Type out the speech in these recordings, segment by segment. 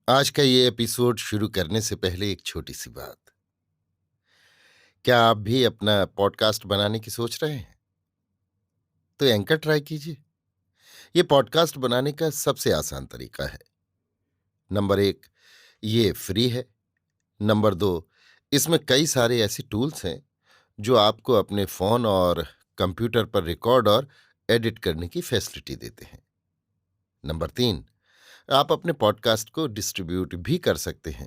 आज का ये एपिसोड शुरू करने से पहले एक छोटी सी बात। क्या आप भी अपना पॉडकास्ट बनाने की सोच रहे हैं? तो एंकर ट्राई कीजिए। ये पॉडकास्ट बनाने का सबसे आसान तरीका है। नंबर 1, ये फ्री है। नंबर 2, इसमें कई सारे ऐसे टूल्स हैं जो आपको अपने फ़ोन और कंप्यूटर पर रिकॉर्ड और एडिट करने की फैसिलिटी देते हैं। नंबर 3, आप अपने पॉडकास्ट को डिस्ट्रीब्यूट भी कर सकते हैं,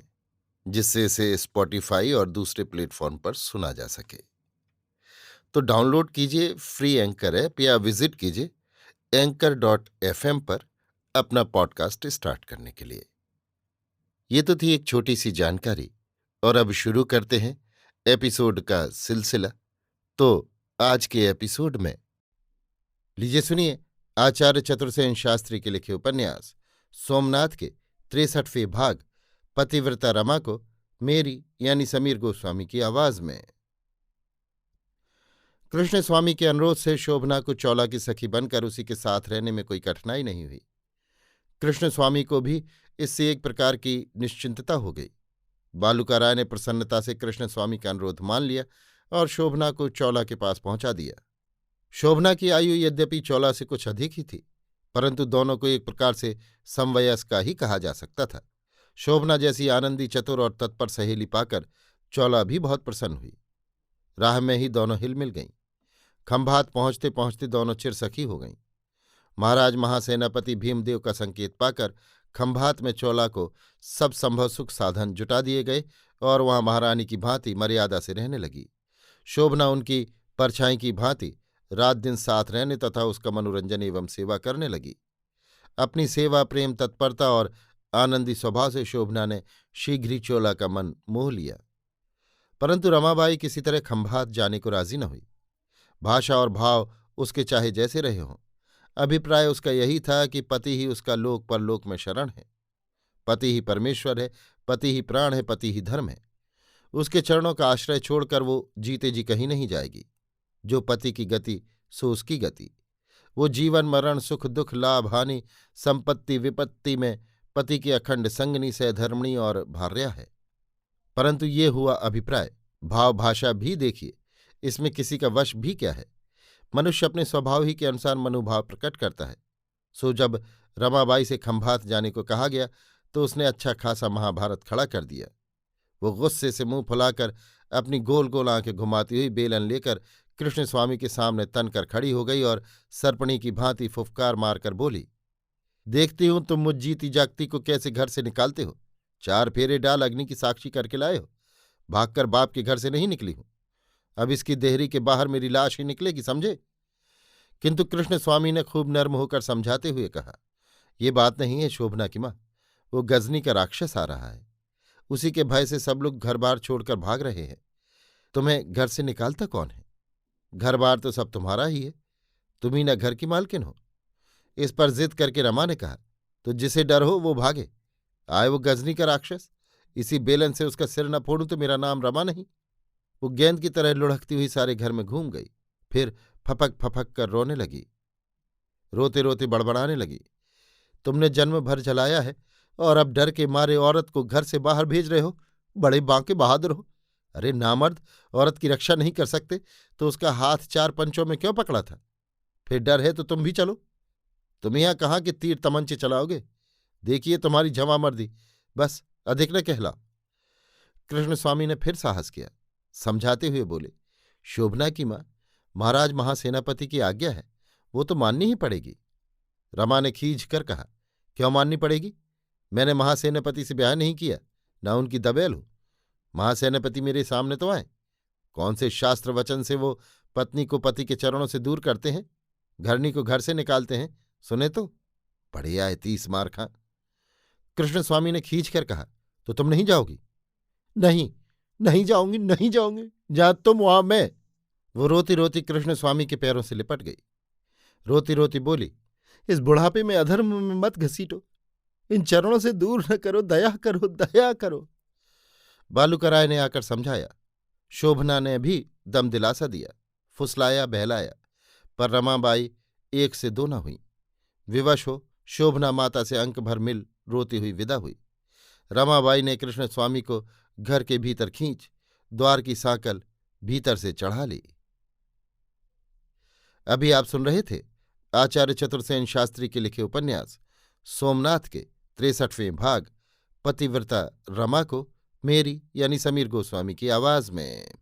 जिससे इसे स्पॉटिफाई और दूसरे प्लेटफॉर्म पर सुना जा सके। तो डाउनलोड कीजिए फ्री एंकर ऐप या विजिट कीजिए anchor.fm पर अपना पॉडकास्ट स्टार्ट करने के लिए। ये तो थी एक छोटी सी जानकारी, और अब शुरू करते हैं एपिसोड का सिलसिला। तो आज के एपिसोड में लीजिए सुनिए आचार्य चतुर्सेन शास्त्री के लिखे उपन्यास सोमनाथ के 63वें भाग पतिव्रता रमा को मेरी यानी समीर गोस्वामी की आवाज में। कृष्ण स्वामी के अनुरोध से शोभना को चौला की सखी बनकर उसी के साथ रहने में कोई कठिनाई नहीं हुई। कृष्ण स्वामी को भी इससे एक प्रकार की निश्चिंतता हो गई। बालूका राय ने प्रसन्नता से कृष्ण स्वामी का अनुरोध मान लिया और शोभना को चौला के पास पहुंचा दिया। शोभना की आयु यद्यपि चौला से कुछ अधिक ही थी, परंतु दोनों को एक प्रकार से समवयस्का ही कहा जा सकता था। शोभना जैसी आनंदी, चतुर और तत्पर सहेली पाकर चौला भी बहुत प्रसन्न हुई। राह में ही दोनों हिल मिल गईं। खंभात पहुंचते पहुंचते दोनों चिर सखी हो गईं। महाराज महासेनापति भीमदेव का संकेत पाकर खंभात में चौला को सब संभव सुख साधन जुटा दिए गए और वहां महारानी की भांति मर्यादा से रहने लगी। शोभना उनकी परछाई की भांति रात दिन साथ रहने तथा उसका मनोरंजन एवं सेवा करने लगी। अपनी सेवा, प्रेम, तत्परता और आनंदी स्वभाव से शोभना ने शीघ्र ही चोला का मन मोह लिया। परंतु रमाबाई किसी तरह खंभात जाने को राजी न हुई। भाषा और भाव उसके चाहे जैसे रहे हों, अभिप्राय उसका यही था कि पति ही उसका लोक परलोक में शरण है। पति ही परमेश्वर है, पति ही प्राण है, पति ही धर्म है। उसके चरणों का आश्रय छोड़कर वो जीते जी कहीं नहीं जाएगी। जो पति की गति सो उसकी गति। वो जीवन मरण, सुख दुख, लाभ हानि, संपत्ति विपत्ति में पति की अखंड संगनी, सहधर्मिणी और भार्या है। परंतु ये हुआ अभिप्राय। भाव भाषा भी देखिए, इसमें किसी का वश भी क्या है। मनुष्य अपने स्वभाव ही के अनुसार मनोभाव प्रकट करता है। सो जब रमाबाई से खंभात जाने को कहा गया तो उसने अच्छा खासा महाभारत खड़ा कर दिया। वो गुस्से से मुंह फुलाकर अपनी गोल गोल आंखें घुमाती हुई बेलन लेकर कृष्ण स्वामी के सामने तनकर खड़ी हो गई और सर्पणी की भांति फुफकार मारकर बोली, देखती हूं तुम मुझ जीती जागती को कैसे घर से निकालते हो। 4 फेरे डाल अग्नि की साक्षी करके लाए हो। भागकर बाप के घर से नहीं निकली हूं। अब इसकी देहरी के बाहर मेरी लाश ही निकलेगी, समझे। किंतु कृष्ण स्वामी ने खूब नर्म होकर समझाते हुए कहा, ये बात नहीं है शोभना की मां, वो गजनी का राक्षस आ रहा है। उसी के भय से सब लोग घर बार छोड़कर भाग रहे हैं। तुम्हें घर से निकालता कौन है? घर बार तो सब तुम्हारा ही है, तुम ही न घर की मालकिन हो। इस पर जिद करके रमा ने कहा, तो जिसे डर हो वो भागे। आए वो गजनी का राक्षस, इसी बेलन से उसका सिर न फोड़ूं तो मेरा नाम रमा नहीं। वो गेंद की तरह लुढ़कती हुई सारे घर में घूम गई। फिर फपक फपक कर रोने लगी। रोते रोते बड़बड़ाने लगी, तुमने जन्म भर जलाया है और अब डर के मारे औरत को घर से बाहर भेज रहे हो। बड़े बांके बहादुर हो। अरे नामर्द, औरत की रक्षा नहीं कर सकते तो उसका हाथ 4 पंचों में क्यों पकड़ा था? फिर डर है तो तुम भी चलो। तुम यहाँ कहाँ के तीर तमंचे चलाओगे? देखिए तुम्हारी जवामर्दी, बस अधिक न कहलाओ। कृष्ण स्वामी ने फिर साहस किया, समझाते हुए बोले, शोभना की मां, महाराज महासेनापति की आज्ञा है, वो तो माननी ही पड़ेगी। रमा ने खींच कर कहा, क्यों माननी पड़ेगी? मैंने महासेनापति से ब्याह नहीं किया, ना उनकी दबेल हूं। महासेनापति मेरे सामने तो आए। कौन से शास्त्र वचन से वो पत्नी को पति के चरणों से दूर करते हैं, घरनी को घर से निकालते हैं, सुने तो बड़े आए 30 मार खां। कृष्ण स्वामी ने खींच कर कहा, तो तुम नहीं जाओगी? नहीं, नहीं जाऊंगी, नहीं जाऊंगी, जहां तुम वहां मैं। वो रोती रोती कृष्ण स्वामी के पैरों से लिपट गई। रोती रोती बोली, इस बुढ़ापे में अधर्म में मत घसीटो, इन चरणों से दूर न करो, दया करो, दया करो। बालूकराय ने आकर समझाया। शोभना ने भी दम दिलासा दिया, फुसलाया, बहलाया, पर रमाबाई एक से दो न हुई। विवश हो शोभना माता से अंक भर मिल रोती हुई विदा हुई। रमाबाई ने कृष्ण स्वामी को घर के भीतर खींच द्वार की सांकल भीतर से चढ़ा ली। अभी आप सुन रहे थे आचार्य चतुर्सेन शास्त्री के लिखे उपन्यास सोमनाथ के 63वें भाग पतिव्रता रमा को मेरी यानी समीर गोस्वामी की आवाज में।